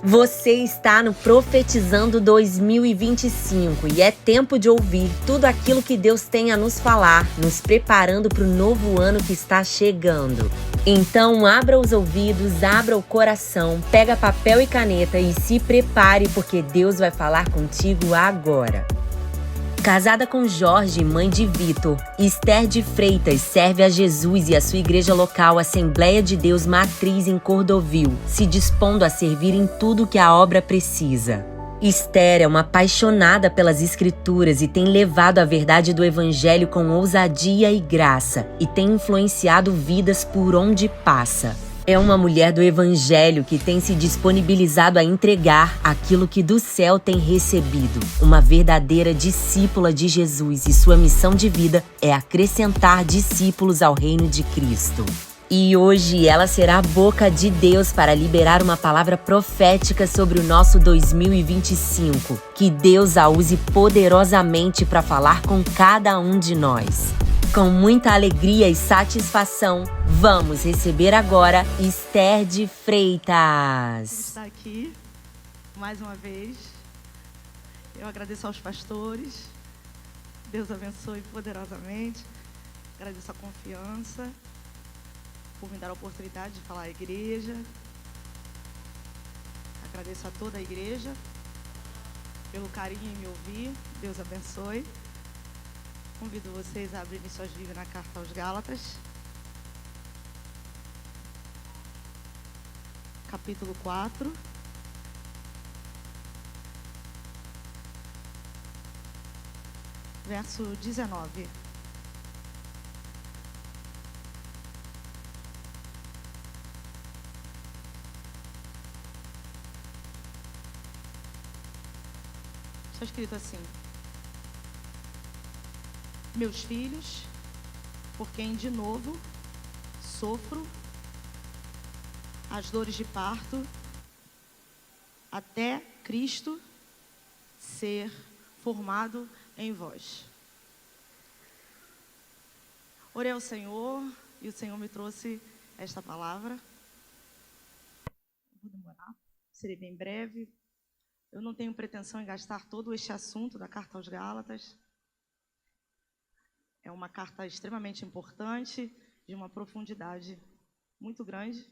Você está no Profetizando 2025 e é tempo de ouvir tudo aquilo que Deus tem a nos falar, nos preparando para o novo ano que está chegando. Então abra os ouvidos, abra o coração, pega papel e caneta e se prepare porque Deus vai falar contigo agora. Casada com Jorge, mãe de Vitor, Esther de Freitas serve a Jesus e a sua igreja local Assembleia de Deus Matriz em Cordovil, se dispondo a servir em tudo que a obra precisa. Esther é uma apaixonada pelas Escrituras e tem levado a verdade do Evangelho com ousadia e graça, e tem influenciado vidas por onde passa. É uma mulher do Evangelho que tem se disponibilizado a entregar aquilo que do céu tem recebido. Uma verdadeira discípula de Jesus e sua missão de vida é acrescentar discípulos ao reino de Cristo. E hoje ela será a boca de Deus para liberar uma palavra profética sobre o nosso 2025. Que Deus a use poderosamente para falar com cada um de nós. Com muita alegria e satisfação, vamos receber agora Esther de Freitas. Está aqui mais uma vez. Eu agradeço aos pastores. Deus abençoe poderosamente. Agradeço a confiança por me dar a oportunidade de falar à igreja. Agradeço a toda a igreja pelo carinho em me ouvir. Deus abençoe. Convido vocês a abrirem suas Bíblias na carta aos Gálatas, capítulo 4. Verso 19. Está escrito assim: meus filhos, por quem de novo sofro as dores de parto, até Cristo ser formado em vós. Orei ao Senhor e o Senhor me trouxe esta palavra. Vou demorar, serei bem breve. Eu não tenho pretensão em gastar todo este assunto da carta aos Gálatas. É uma carta extremamente importante, de uma profundidade muito grande,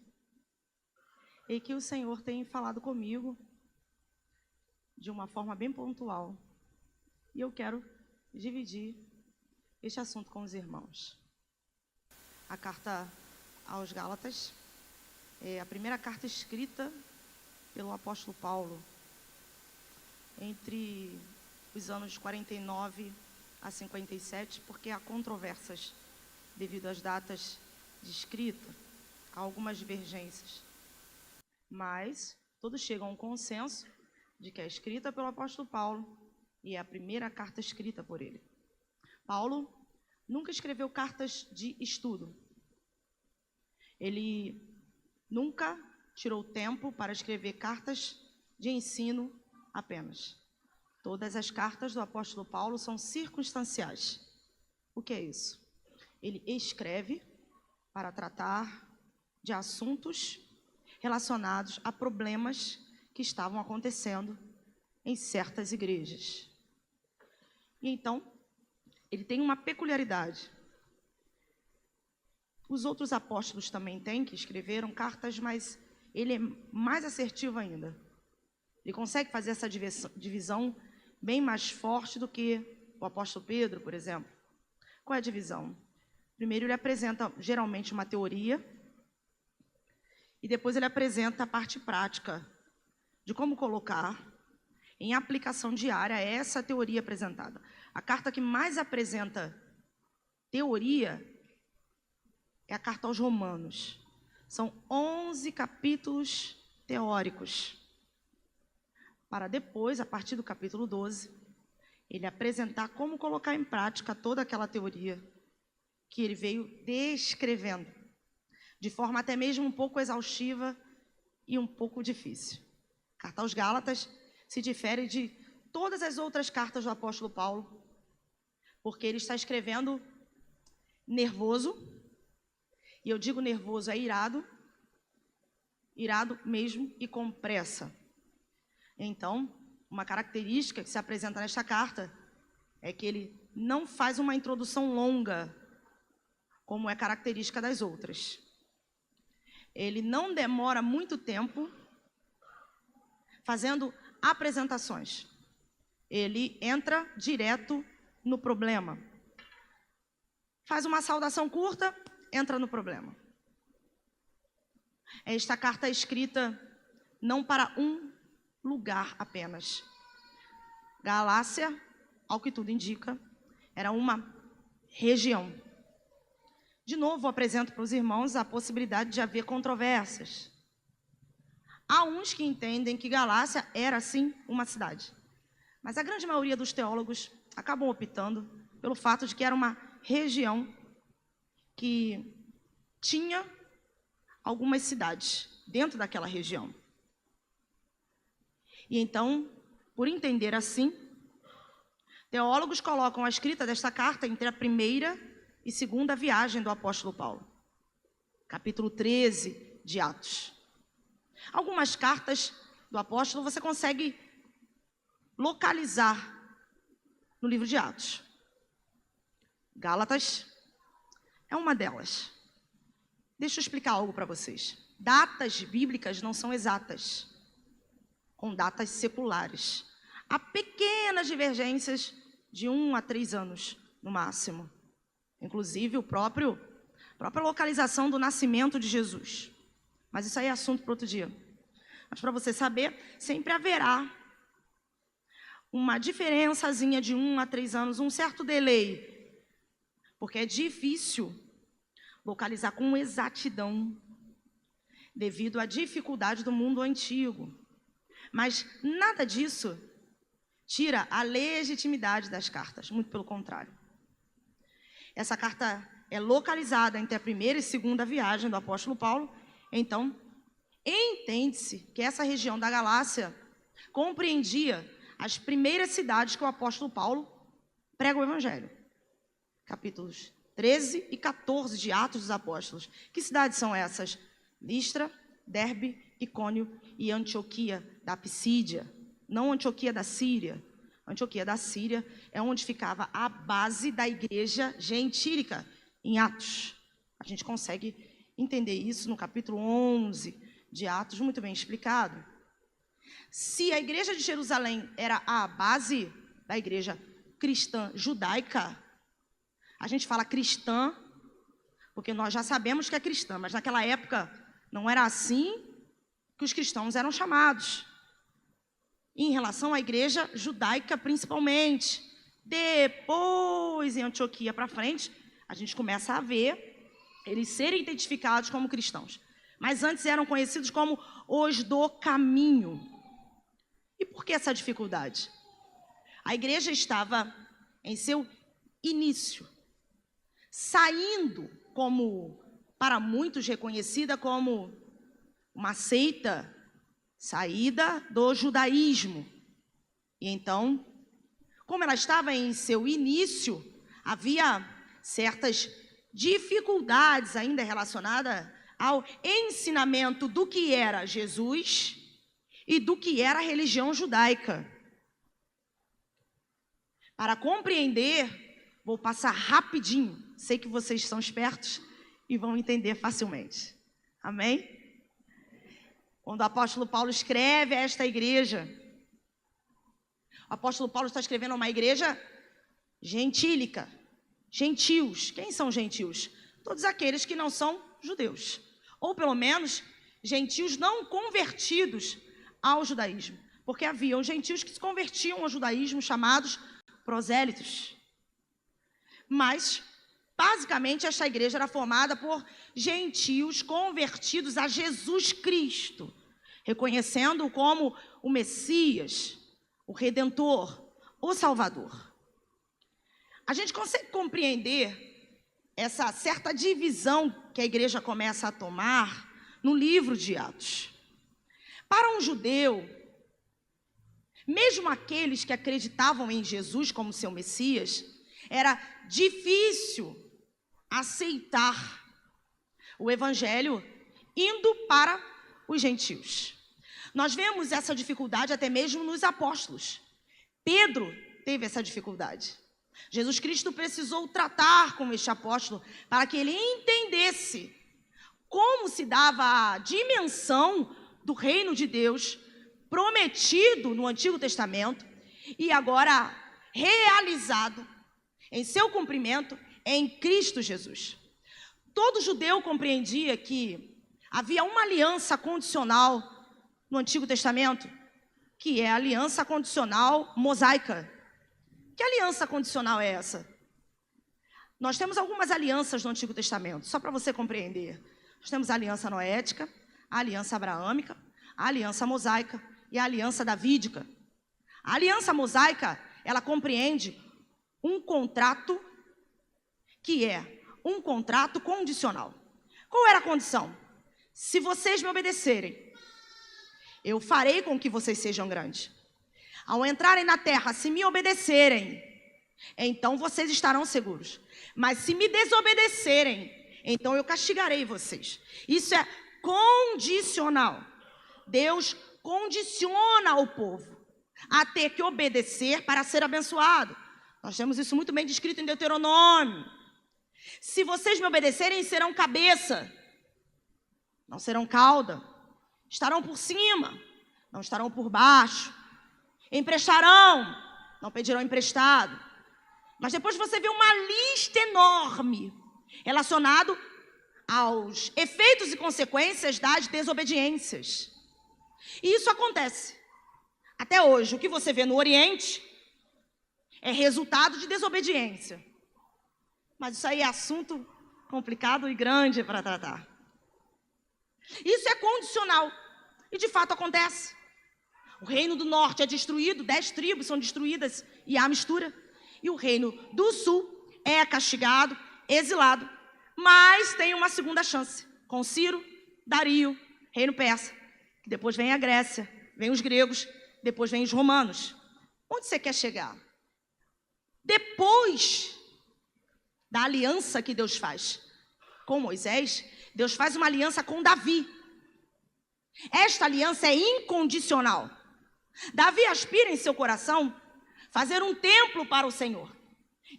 e que o Senhor tem falado comigo de uma forma bem pontual. E eu quero dividir este assunto com os irmãos. A carta aos Gálatas é a primeira carta escrita pelo apóstolo Paulo entre os anos 49 a 57, porque há controvérsias devido às datas de escrita, há algumas divergências. Mas todos chegam a um consenso de que é escrita pelo apóstolo Paulo e é a primeira carta escrita por ele. Paulo nunca escreveu cartas de estudo. Ele nunca tirou tempo para escrever cartas de ensino apenas. Todas as cartas do apóstolo Paulo são circunstanciais. O que é isso? Ele escreve para tratar de assuntos relacionados a problemas que estavam acontecendo em certas igrejas. E então, ele tem uma peculiaridade. Os outros apóstolos também têm, que escreveram cartas, mas ele é mais assertivo ainda. Ele consegue fazer essa divisão bem mais forte do que o apóstolo Pedro, por exemplo. Qual é a divisão? Primeiro ele apresenta geralmente uma teoria e depois ele apresenta a parte prática de como colocar em aplicação diária essa teoria apresentada. A carta que mais apresenta teoria é a carta aos Romanos. São 11 capítulos teóricos, para depois, a partir do capítulo 12, ele apresentar como colocar em prática toda aquela teoria que ele veio descrevendo, de forma até mesmo um pouco exaustiva e um pouco difícil. A carta aos Gálatas se difere de todas as outras cartas do apóstolo Paulo, porque ele está escrevendo nervoso, e eu digo nervoso é irado mesmo e com pressa. Então, uma característica que se apresenta nesta carta é que ele não faz uma introdução longa, como é característica das outras. Ele não demora muito tempo fazendo apresentações. Ele entra direto no problema. Faz uma saudação curta, entra no problema. Esta carta é escrita não para um lugar apenas. Galácia, ao que tudo indica, era uma região. De novo, apresento para os irmãos a possibilidade de haver controvérsias. Há uns que entendem que Galácia era, sim, uma cidade. Mas a grande maioria dos teólogos acabam optando pelo fato de que era uma região que tinha algumas cidades dentro daquela região. E então, por entender assim, teólogos colocam a escrita desta carta entre a primeira e segunda viagem do apóstolo Paulo, capítulo 13 de Atos. Algumas cartas do apóstolo você consegue localizar no livro de Atos. Gálatas é uma delas. Deixa eu explicar algo para vocês. Datas bíblicas não são exatas, com datas seculares. Há pequenas divergências de 1 a 3 anos, no máximo. Inclusive, a própria localização do nascimento de Jesus. Mas isso aí é assunto para outro dia. Mas para você saber, sempre haverá uma diferençazinha de 1 a 3 anos, um certo delay. Porque é difícil localizar com exatidão, devido à dificuldade do mundo antigo. Mas nada disso tira a legitimidade das cartas, muito pelo contrário. Essa carta é localizada entre a primeira e segunda viagem do apóstolo Paulo. Então, entende-se que essa região da Galácia compreendia as primeiras cidades que o apóstolo Paulo prega o evangelho. Capítulos 13 e 14 de Atos dos Apóstolos. Que cidades são essas? Listra, Derbe, Icônio e Antioquia da Pisídia. Não Antioquia da Síria. Antioquia da Síria é onde ficava a base da igreja gentílica em Atos. A gente consegue entender isso no capítulo 11 de Atos, muito bem explicado. Se a igreja de Jerusalém era a base da igreja cristã judaica, a gente fala cristã, porque nós já sabemos que é cristã, mas naquela época não era assim que os cristãos eram chamados. Em relação à igreja judaica, principalmente. Depois, em Antioquia para frente, a gente começa a ver eles serem identificados como cristãos. Mas antes eram conhecidos como os do caminho. E por que essa dificuldade? A igreja estava em seu início, saindo como, para muitos, reconhecida como uma seita saída do judaísmo. E então, como ela estava em seu início, havia certas dificuldades ainda relacionadas ao ensinamento do que era Jesus e do que era a religião judaica. Para compreender, vou passar rapidinho. Sei que vocês são espertos e vão entender facilmente. Amém? Quando o apóstolo Paulo escreve a esta igreja, o apóstolo Paulo está escrevendo a uma igreja gentílica, gentios. Quem são gentios? Todos aqueles que não são judeus, ou pelo menos gentios não convertidos ao judaísmo, porque haviam gentios que se convertiam ao judaísmo, chamados prosélitos. Mas, basicamente, esta igreja era formada por gentios convertidos a Jesus Cristo, reconhecendo-o como o Messias, o Redentor, o Salvador. A gente consegue compreender essa certa divisão que a igreja começa a tomar no livro de Atos. Para um judeu, mesmo aqueles que acreditavam em Jesus como seu Messias, era difícil aceitar o evangelho indo para os gentios. Nós vemos essa dificuldade até mesmo nos apóstolos. Pedro teve essa dificuldade. Jesus Cristo precisou tratar com este apóstolo para que ele entendesse como se dava a dimensão do reino de Deus prometido no Antigo Testamento e agora realizado em seu cumprimento em Cristo Jesus. Todo judeu compreendia que havia uma aliança condicional no Antigo Testamento, que é a aliança condicional mosaica. Que aliança condicional é essa? Nós temos algumas alianças no Antigo Testamento, só para você compreender. Nós temos a aliança noética, a aliança abraâmica, a aliança mosaica e a aliança davídica. A aliança mosaica, ela compreende um contrato que é um contrato condicional. Qual era a condição? Se vocês me obedecerem, eu farei com que vocês sejam grandes. Ao entrarem na terra, se me obedecerem, então vocês estarão seguros. Mas se me desobedecerem, então eu castigarei vocês. Isso é condicional. Deus condiciona o povo a ter que obedecer para ser abençoado. Nós temos isso muito bem descrito em Deuteronômio. Se vocês me obedecerem, serão cabeça, não serão cauda. Estarão por cima, não estarão por baixo. Emprestarão, não pedirão emprestado. Mas depois você vê uma lista enorme relacionado aos efeitos e consequências das desobediências. E isso acontece. Até hoje, o que você vê no Oriente é resultado de desobediência. Mas isso aí é assunto complicado e grande para tratar. Isso é condicional. E de fato acontece. O reino do norte é destruído, 10 tribos são destruídas e há mistura. E o reino do sul é castigado, exilado. Mas tem uma segunda chance. Com Ciro, Dario, reino persa. Depois vem a Grécia, vem os gregos, depois vem os romanos. Onde você quer chegar? Depois da aliança que Deus faz com Moisés, Deus faz uma aliança com Davi. Esta aliança é incondicional. Davi aspira em seu coração fazer um templo para o Senhor.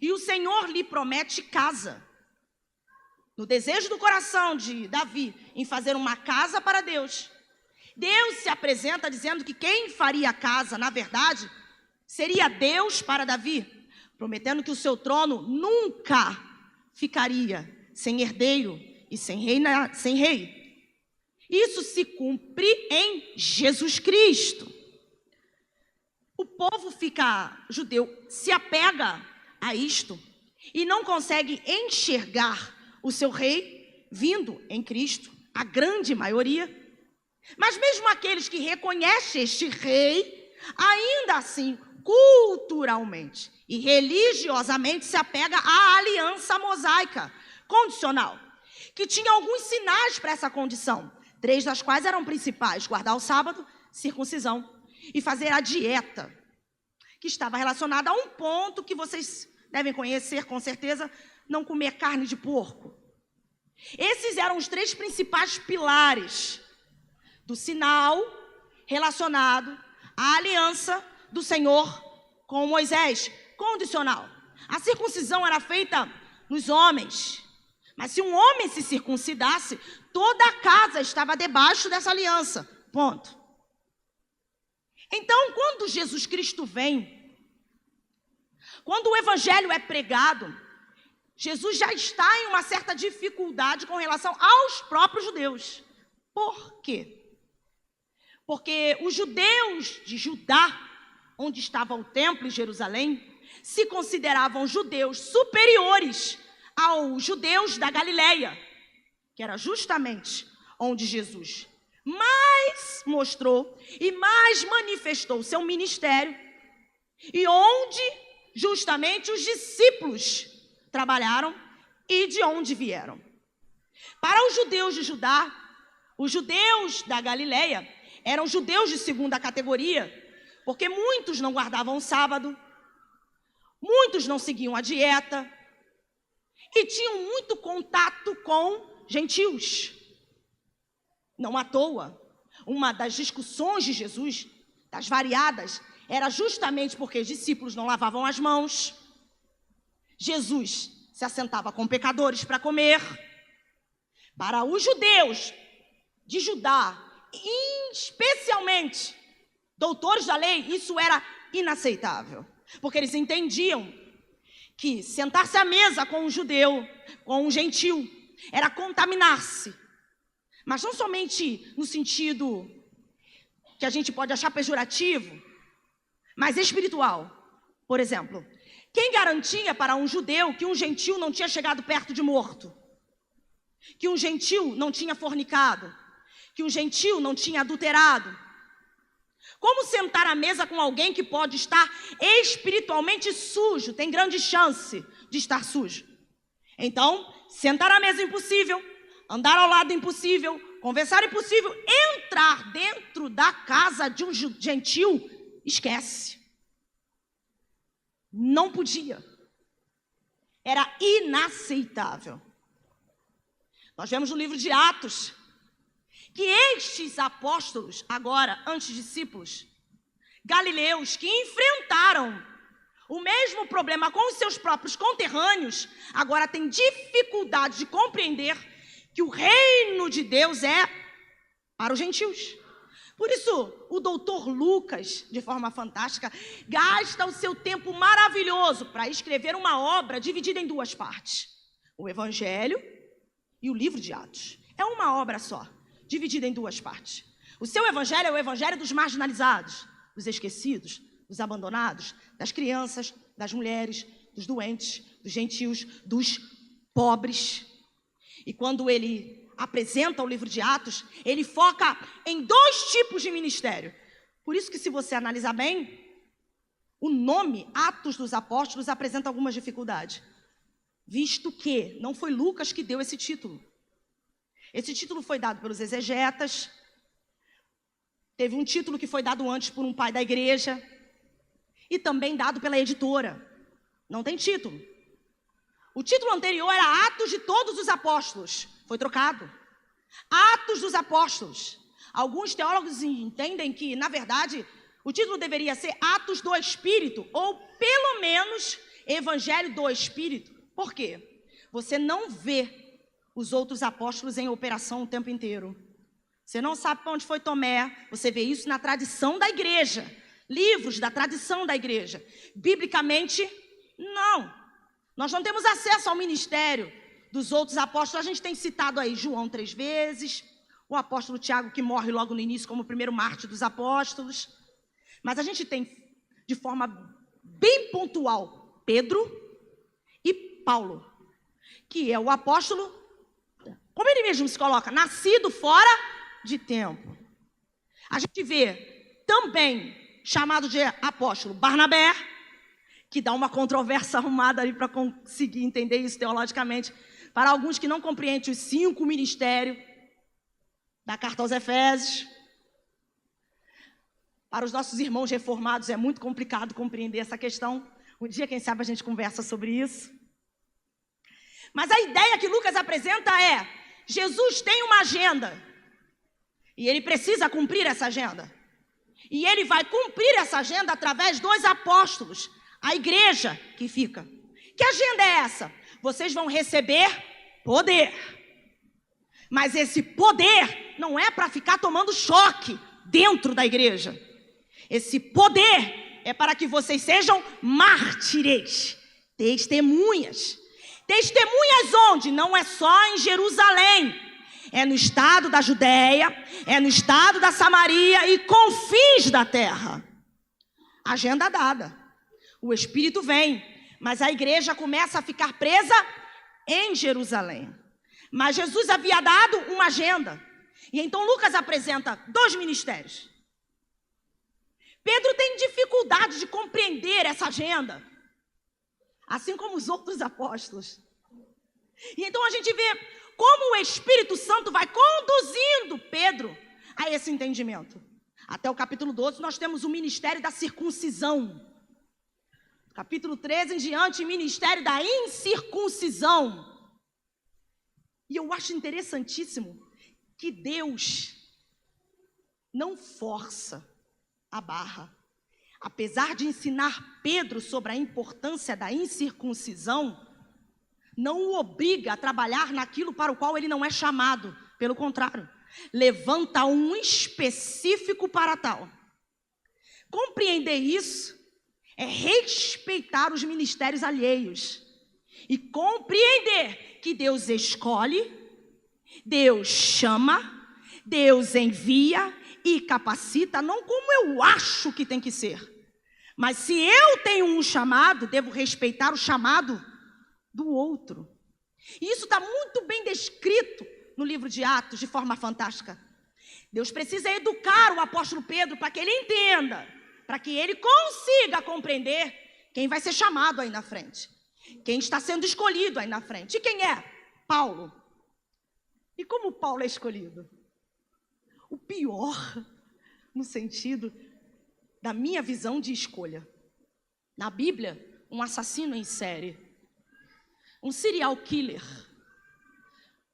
E o Senhor lhe promete casa. No desejo do coração de Davi em fazer uma casa para Deus, Deus se apresenta dizendo que quem faria a casa, na verdade, seria Deus para Davi, prometendo que o seu trono nunca ficaria sem herdeiro e sem rei. Isso se cumpre em Jesus Cristo. O povo judeu se apega a isto e não consegue enxergar o seu rei vindo em Cristo, a grande maioria. Mas mesmo aqueles que reconhecem este rei, ainda assim, culturalmente e religiosamente se apega à aliança mosaica, condicional, que tinha alguns sinais para essa condição, 3 das quais eram principais: guardar o sábado, circuncisão e fazer a dieta, que estava relacionada a um ponto que vocês devem conhecer com certeza: não comer carne de porco. Esses eram os 3 principais pilares do sinal relacionado à aliança do Senhor com Moisés, condicional. A circuncisão era feita nos homens, mas se um homem se circuncidasse, toda a casa estava debaixo dessa aliança, ponto. Então, quando Jesus Cristo vem, quando o evangelho é pregado, Jesus já está em uma certa dificuldade com relação aos próprios judeus. Por quê? Porque os judeus de Judá, onde estava o templo em Jerusalém, se consideravam judeus superiores aos judeus da Galileia, que era justamente onde Jesus mais mostrou e mais manifestou o seu ministério, e onde justamente os discípulos trabalharam e de onde vieram. Para os judeus de Judá, os judeus da Galileia eram judeus de segunda categoria, porque muitos não guardavam o sábado, muitos não seguiam a dieta e tinham muito contato com gentios. Não à toa, Uma das discussões de Jesus, das variadas, era justamente porque os discípulos não lavavam as mãos. Jesus se assentava com pecadores para comer. Para os judeus de Judá, especialmente doutores da lei, isso era inaceitável. Porque eles entendiam que sentar-se à mesa com um judeu, com um gentil, era contaminar-se. Mas não somente no sentido que a gente pode achar pejorativo, mas espiritual. Por exemplo, quem garantia para um judeu que um gentil não tinha chegado perto de morto? Que um gentil não tinha fornicado? Que um gentil não tinha adulterado? Como sentar à mesa com alguém que pode estar espiritualmente sujo? Tem grande chance de estar sujo. Então, sentar à mesa é impossível, andar ao lado é impossível, conversar é impossível, entrar dentro da casa de um gentil, esquece. Não podia. Era inaceitável. Nós vemos no livro de Atos que estes apóstolos, agora antidiscípulos, galileus, que enfrentaram o mesmo problema com os seus próprios conterrâneos, agora têm dificuldade de compreender que o reino de Deus é para os gentios. Por isso, o doutor Lucas, de forma fantástica, gasta o seu tempo maravilhoso para escrever uma obra dividida em duas partes: o Evangelho e o livro de Atos. É uma obra só, dividida em duas partes. O seu Evangelho é o Evangelho dos marginalizados, dos esquecidos, dos abandonados, das crianças, das mulheres, dos doentes, dos gentios, dos pobres. E quando ele apresenta o livro de Atos, ele foca em dois tipos de ministério. Por isso que, se você analisar bem, o nome Atos dos Apóstolos apresenta algumas dificuldades, visto que não foi Lucas que deu esse título. Esse título foi dado pelos exegetas, teve um título que foi dado antes por um pai da igreja, e também dado pela editora. Não tem título. O título anterior era Atos de Todos os Apóstolos. Foi trocado. Atos dos Apóstolos. Alguns teólogos entendem que, na verdade, o título deveria ser Atos do Espírito, ou pelo menos Evangelho do Espírito. Por quê? Você não vê os outros apóstolos em operação o tempo inteiro. Você não sabe para onde foi Tomé. Você vê isso na tradição da igreja. Livros da tradição da igreja. Biblicamente, não. Nós não temos acesso ao ministério dos outros apóstolos. A gente tem citado aí João 3 vezes, o apóstolo Tiago, que morre logo no início como o primeiro mártir dos apóstolos. Mas a gente tem, de forma bem pontual, Pedro e Paulo, que é o apóstolo, como ele mesmo se coloca, nascido fora de tempo. A gente vê também, chamado de apóstolo, Barnabé, que dá uma controvérsia arrumada ali para conseguir entender isso teologicamente. Para alguns que não compreendem os 5 ministérios da carta aos Efésios. Para os nossos irmãos reformados é muito complicado compreender essa questão. Um dia, quem sabe, a gente conversa sobre isso. Mas a ideia que Lucas apresenta é: Jesus tem uma agenda. E ele precisa cumprir essa agenda. E ele vai cumprir essa agenda através dos apóstolos. A igreja que fica. Que agenda é essa? Vocês vão receber poder. Mas esse poder não é para ficar tomando choque dentro da igreja. Esse poder é para que vocês sejam mártires, testemunhas. Testemunhas onde? Não é só em Jerusalém. É no estado da Judéia, é no estado da Samaria e confins da terra. Agenda dada. O Espírito vem, mas a igreja começa a ficar presa em Jerusalém. Mas Jesus havia dado uma agenda. E então Lucas apresenta 2 ministérios. Pedro tem dificuldade de compreender essa agenda, assim como os outros apóstolos. E então a gente vê como o Espírito Santo vai conduzindo Pedro a esse entendimento. Até o capítulo 12 nós temos o ministério da circuncisão. Capítulo 13 em diante, ministério da incircuncisão. E eu acho interessantíssimo que Deus não força a barra. Apesar de ensinar Pedro sobre a importância da incircuncisão, não o obriga a trabalhar naquilo para o qual ele não é chamado. Pelo contrário, levanta um específico para tal. Compreender isso é respeitar os ministérios alheios e compreender que Deus escolhe, Deus chama, Deus envia e capacita, não como eu acho que tem que ser. Mas se eu tenho um chamado, devo respeitar o chamado do outro. E isso está muito bem descrito no livro de Atos, de forma fantástica. Deus precisa educar o apóstolo Pedro para que ele entenda, para que ele consiga compreender quem vai ser chamado aí na frente, quem está sendo escolhido aí na frente. E quem é? Paulo. E como Paulo é escolhido? O pior, no sentido da minha visão de escolha. Na Bíblia, um assassino em série, um serial killer.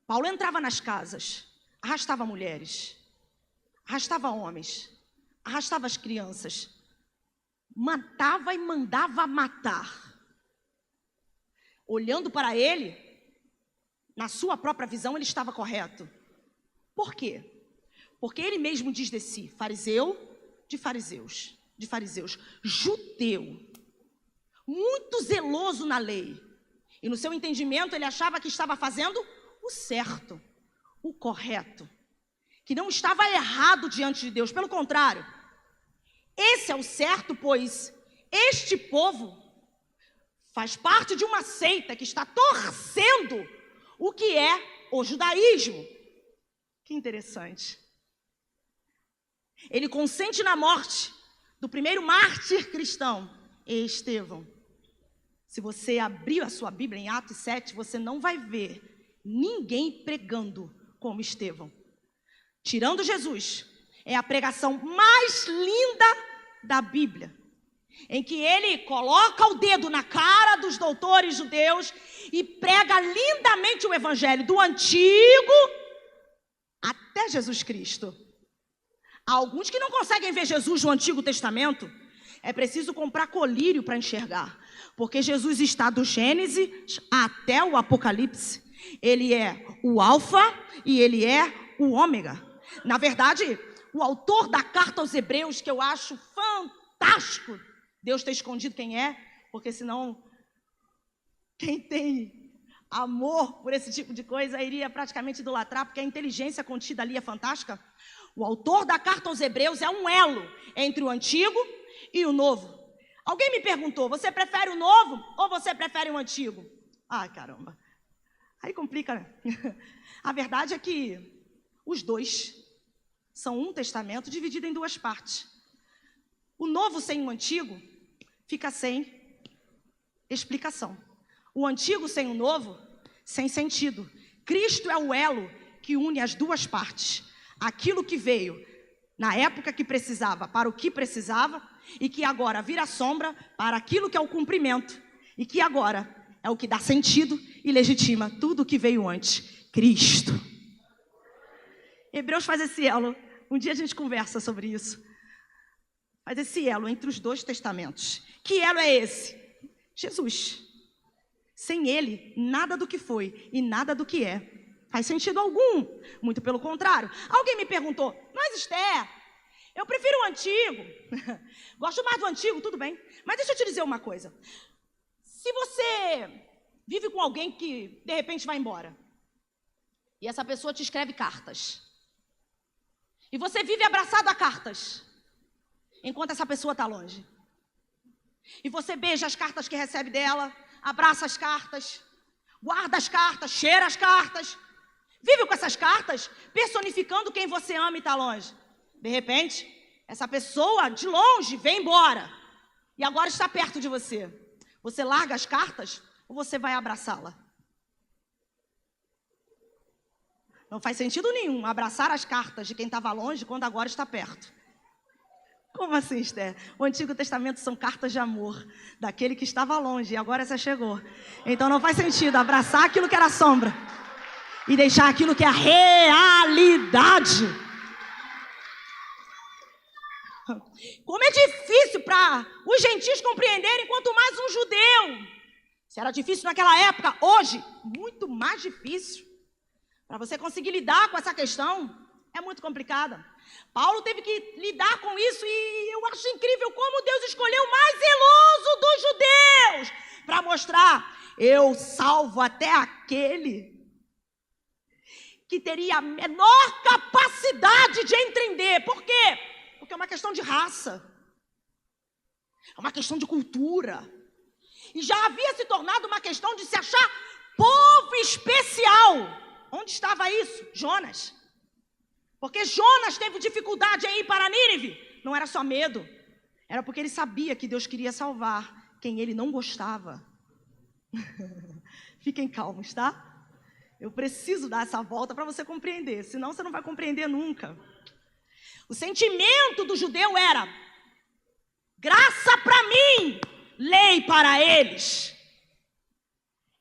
Paulo entrava nas casas, arrastava mulheres, arrastava homens, arrastava as crianças, matava e mandava matar. Olhando para ele, na sua própria visão, ele estava correto. Por quê? Porque ele mesmo diz de si, fariseu de fariseus, judeu, muito zeloso na lei. E no seu entendimento, ele achava que estava fazendo o certo, o correto, que não estava errado diante de Deus. Pelo contrário, esse é o certo, pois este povo faz parte de uma seita que está torcendo o que é o judaísmo. Que interessante. Ele consente na morte do primeiro mártir cristão, Estevão. Se você abrir a sua Bíblia em Atos 7, você não vai ver ninguém pregando como Estevão. Tirando Jesus, é a pregação mais linda da Bíblia, em que ele coloca o dedo na cara dos doutores judeus e prega lindamente o evangelho do Antigo até Jesus Cristo. Há alguns que não conseguem ver Jesus no Antigo Testamento. É preciso comprar colírio para enxergar, porque Jesus está do Gênesis até o Apocalipse. Ele é o Alfa e ele é o Ômega. Na verdade, o autor da carta aos Hebreus, que eu acho fantástico, Deus ter escondido quem é, porque senão quem tem amor por esse tipo de coisa iria praticamente idolatrar, porque a inteligência contida ali é fantástica. O autor da carta aos Hebreus é um elo entre o Antigo e o Novo. Alguém me perguntou, você prefere o Novo ou você prefere o Antigo? Ah, caramba. Aí complica, né? A verdade é que os dois são um testamento dividido em duas partes. O Novo sem o Antigo fica sem explicação. O Antigo sem o Novo, sem sentido. Cristo é o elo que une as duas partes. Aquilo que veio na época que precisava, para o que precisava, e que agora vira sombra para aquilo que é o cumprimento, e que agora é o que dá sentido e legitima tudo o que veio antes, Cristo. Hebreus faz esse elo, um dia a gente conversa sobre isso, faz esse elo entre os dois testamentos. Que elo é esse? Jesus. Sem ele, nada do que foi e nada do que é faz sentido algum, muito pelo contrário. Alguém me perguntou, mas Esther, eu prefiro o Antigo, gosto mais do Antigo, tudo bem, mas deixa eu te dizer uma coisa. Se você vive com alguém que de repente vai embora, e essa pessoa te escreve cartas, e você vive abraçado a cartas, enquanto essa pessoa está longe, e você beija as cartas que recebe dela, abraça as cartas, guarda as cartas, cheira as cartas, vive com essas cartas, personificando quem você ama e está longe. De repente, essa pessoa de longe vem embora e agora está perto de você. Você larga as cartas ou você vai abraçá-la? Não faz sentido nenhum abraçar as cartas de quem estava longe quando agora está perto. Como assim, Esther? O Antigo Testamento são cartas de amor daquele que estava longe e agora você chegou. Então não faz sentido abraçar aquilo que era sombra e deixar aquilo que é a realidade. Como é difícil para os gentios compreenderem, quanto mais um judeu. Se era difícil naquela época, hoje, muito mais difícil. Para você conseguir lidar com essa questão, é muito complicada. Paulo teve que lidar com isso e eu acho incrível como Deus escolheu o mais zeloso dos judeus para mostrar: eu salvo até aquele que teria a menor capacidade de entender. Por quê? Porque é uma questão de raça, é uma questão de cultura, e já havia se tornado uma questão de se achar povo especial. Onde estava isso? Jonas. Porque Jonas teve dificuldade em ir para Nínive. Não era só medo, era porque ele sabia que Deus queria salvar quem ele não gostava. Fiquem calmos, tá? Eu preciso dar essa volta para você compreender, senão você não vai compreender nunca. O sentimento do judeu era: graça para mim, lei para eles.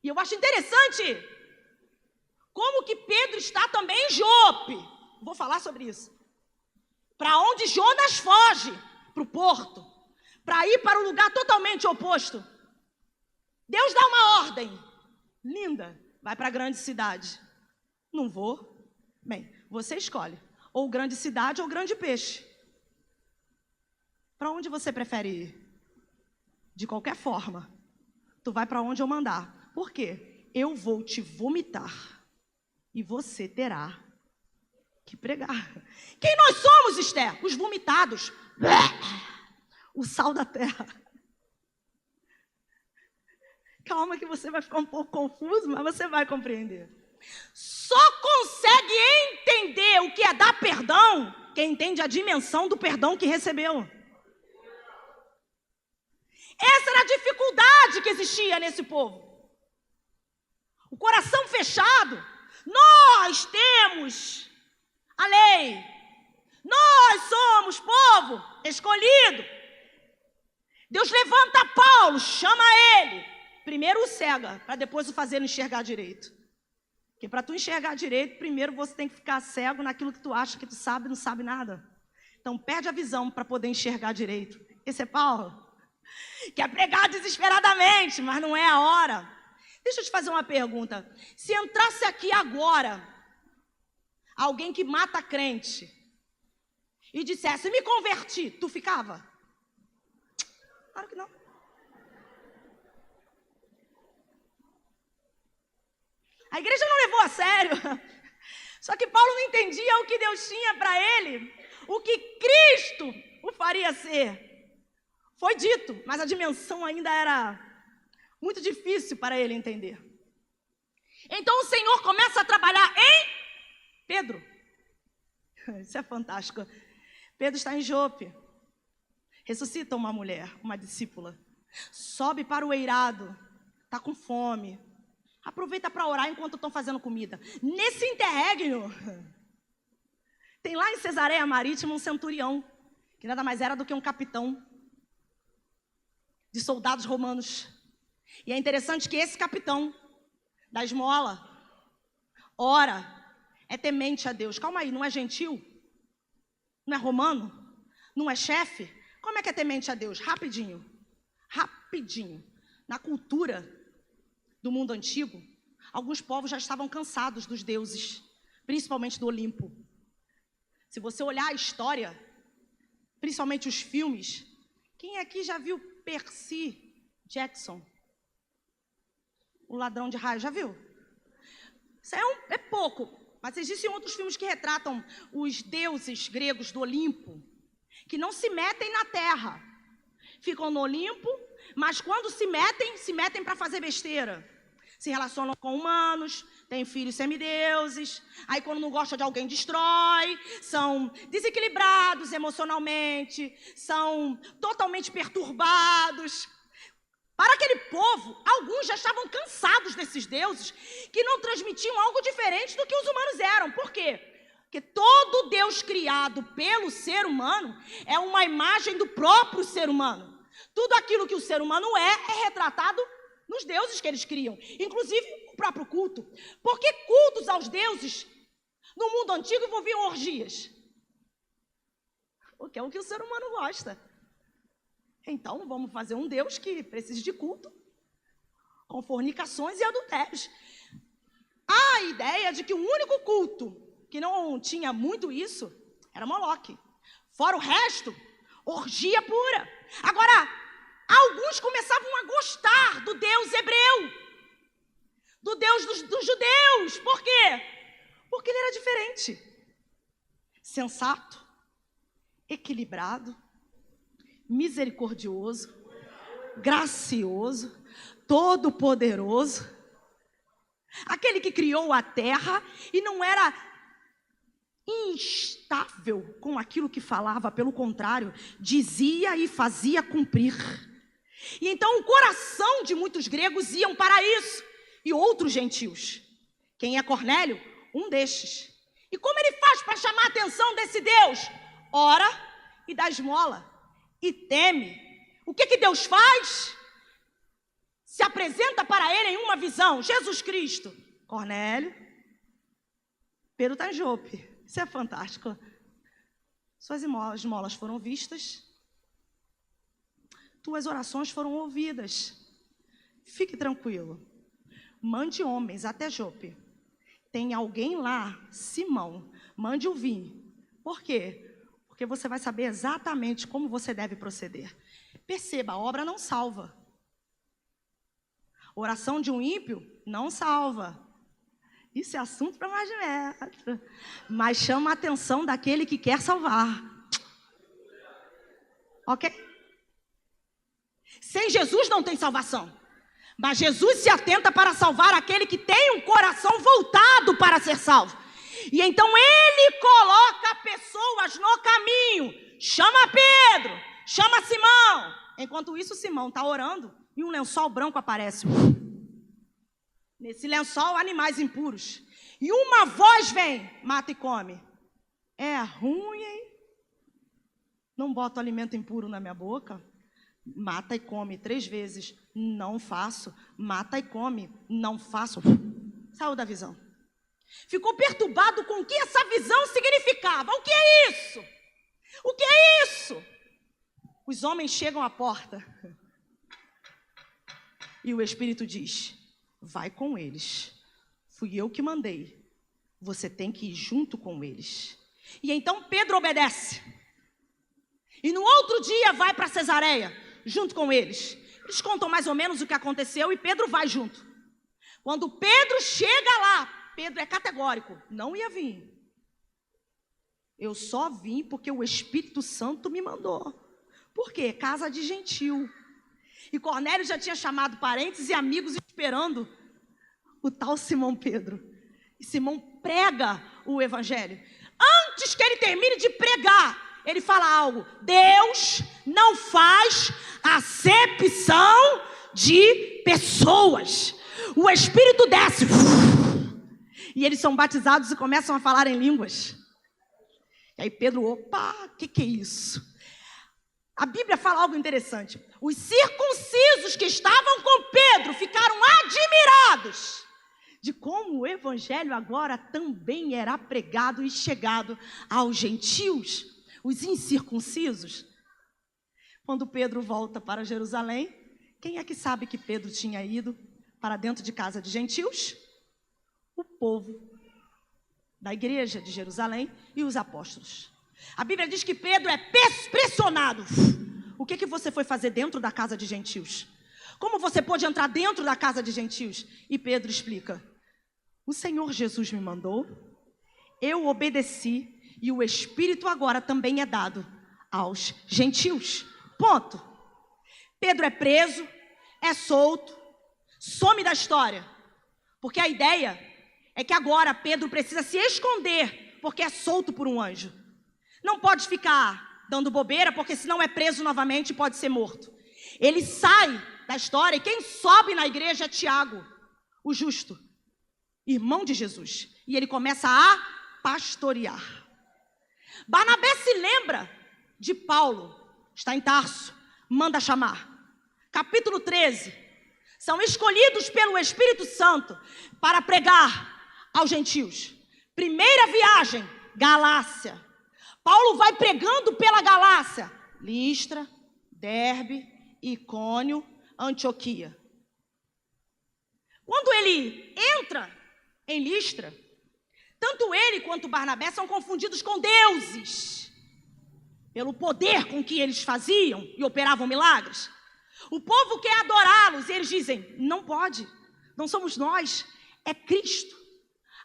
E eu acho interessante como que Pedro está também em Jope. Vou falar sobre isso. Para onde Jonas foge, para o porto, para ir para um lugar totalmente oposto. Deus dá uma ordem linda: vai para a grande cidade. Não vou. Bem, você escolhe, ou grande cidade ou grande peixe. Para onde você prefere ir? De qualquer forma, tu vai para onde eu mandar. Por quê? Eu vou te vomitar e você terá que pregar. Quem nós somos, Esther? Os vomitados. O sal da terra. Calma que você vai ficar um pouco confuso, mas você vai compreender. Só consegue entender o que é dar perdão quem entende a dimensão do perdão que recebeu. Essa era a dificuldade que existia nesse povo. O coração fechado. Nós temos a lei. Nós somos povo escolhido. Deus levanta Paulo, chama ele. Primeiro o cega, para depois o fazer enxergar direito. Porque para tu enxergar direito, primeiro você tem que ficar cego naquilo que tu acha que tu sabe e não sabe nada. Então perde a visão para poder enxergar direito. Esse é Paulo. Quer pregar desesperadamente, mas não é a hora. Deixa eu te fazer uma pergunta. Se entrasse aqui agora alguém que mata crente e dissesse: me converti, tu ficava? Claro que não. A igreja não levou a sério. Só que Paulo não entendia o que Deus tinha para ele, o que Cristo o faria ser. Foi dito, mas a dimensão ainda era muito difícil para ele entender. Então o Senhor começa a trabalhar em Pedro. Isso é fantástico. Pedro está em Jope. Ressuscita uma mulher, uma discípula. Sobe para o eirado. Está com fome. Aproveita para orar enquanto estão fazendo comida. Nesse interregno, tem lá em Cesareia Marítima um centurião, que nada mais era do que um capitão de soldados romanos. E é interessante que esse capitão da esmola ora, é temente a Deus. Calma aí, não é gentil? Não é romano? Não é chefe? Como é que é temente a Deus? Rapidinho. Na cultura do mundo antigo, alguns povos já estavam cansados dos deuses, principalmente do Olimpo. Se você olhar a história, principalmente os filmes, quem aqui já viu Percy Jackson? O ladrão de raio, já viu? Isso é pouco, mas existem outros filmes que retratam os deuses gregos do Olimpo, que não se metem na terra. Ficam no Olimpo, mas quando se metem para fazer besteira. Se relacionam com humanos, têm filhos semideuses, aí quando não gosta de alguém destrói, são desequilibrados emocionalmente, são totalmente perturbados. Para aquele povo, alguns já estavam cansados desses deuses que não transmitiam algo diferente do que os humanos eram. Por quê? Porque todo Deus criado pelo ser humano é uma imagem do próprio ser humano. Tudo aquilo que o ser humano é retratado nos deuses que eles criam, inclusive o próprio culto. Porque cultos aos deuses no mundo antigo envolviam orgias. Porque é o que o ser humano gosta. Então, vamos fazer um Deus que precise de culto, com fornicações e adultérios. A ideia de que o único culto que não tinha muito isso era Moloque. Fora o resto, orgia pura. Agora, alguns começavam a gostar do Deus hebreu, do Deus dos judeus. Por quê? Porque ele era diferente. Sensato, equilibrado, misericordioso, gracioso, todo-poderoso. Aquele que criou a terra e não era instável com aquilo que falava, pelo contrário, dizia e fazia cumprir. E então o coração de muitos gregos iam para isso, e outros gentios. Quem é Cornélio? Um destes. E como ele faz para chamar a atenção desse Deus? Ora e dá esmola, e teme. O que Deus faz? Se apresenta para ele em uma visão. Jesus Cristo. Cornélio, Pedro está em Jope. Isso é fantástico. Suas esmolas foram vistas. Tuas orações foram ouvidas. Fique tranquilo. Mande homens até Jope. Tem alguém lá, Simão. Mande-o vir. Por quê? Porque você vai saber exatamente como você deve proceder. Perceba, a obra não salva. Oração de um ímpio não salva. Isso é assunto para mais de metro. Mas chama a atenção daquele que quer salvar. Ok? Sem Jesus não tem salvação. Mas Jesus se atenta para salvar aquele que tem um coração voltado para ser salvo. E então ele coloca pessoas no caminho. Chama Pedro, chama Simão. Enquanto isso, Simão está orando e um lençol branco aparece. Nesse lençol, animais impuros. E uma voz vem, mata e come. É ruim, hein? Não boto alimento impuro na minha boca. Mata e come 3 vezes. Não faço. Mata e come. Não faço. Saiu da visão. Ficou perturbado com o que essa visão significava. O que é isso? O que é isso? Os homens chegam à porta. E o Espírito diz: vai com eles. Fui eu que mandei. Você tem que ir junto com eles. E então Pedro obedece. E no outro dia vai para Cesareia, junto com eles. Eles contam mais ou menos o que aconteceu e Pedro vai junto. Quando Pedro chega lá, Pedro é categórico: não ia vir. Eu só vim porque o Espírito Santo me mandou. Por quê? Casa de gentil. E Cornélio já tinha chamado parentes e amigos esperando o tal Simão Pedro. E Simão prega o evangelho. Antes que ele termine de pregar, ele fala algo: Deus não faz acepção de pessoas. O Espírito desce. E eles são batizados e começam a falar em línguas. E aí Pedro, opa, o que é isso? A Bíblia fala algo interessante. Os circuncisos que estavam com Pedro ficaram admirados de como o evangelho agora também era pregado e chegado aos gentios, os incircuncisos. Quando Pedro volta para Jerusalém, quem é que sabe que Pedro tinha ido para dentro de casa de gentios? O povo da igreja de Jerusalém e os apóstolos. A Bíblia diz que Pedro é pressionado. O que você foi fazer dentro da casa de gentios? Como você pôde entrar dentro da casa de gentios? E Pedro explica: o Senhor Jesus me mandou, eu obedeci, e o Espírito agora também é dado aos gentios. Ponto. Pedro é preso, é solto, some da história. Porque a ideia é que agora Pedro precisa se esconder, porque é solto por um anjo. Não pode ficar dando bobeira, porque senão é preso novamente e pode ser morto. Ele sai da história e quem sobe na igreja é Tiago, o justo, irmão de Jesus. E ele começa a pastorear. Barnabé se lembra de Paulo, está em Tarso, manda chamar. Capítulo 13. São escolhidos pelo Espírito Santo para pregar aos gentios. Primeira viagem, Galácia. Paulo vai pregando pela Galácia. Listra, Derbe, Icônio, Antioquia. Quando ele entra em Listra, tanto ele quanto Barnabé são confundidos com deuses, pelo poder com que eles faziam e operavam milagres. O povo quer adorá-los e eles dizem, não pode, não somos nós, é Cristo.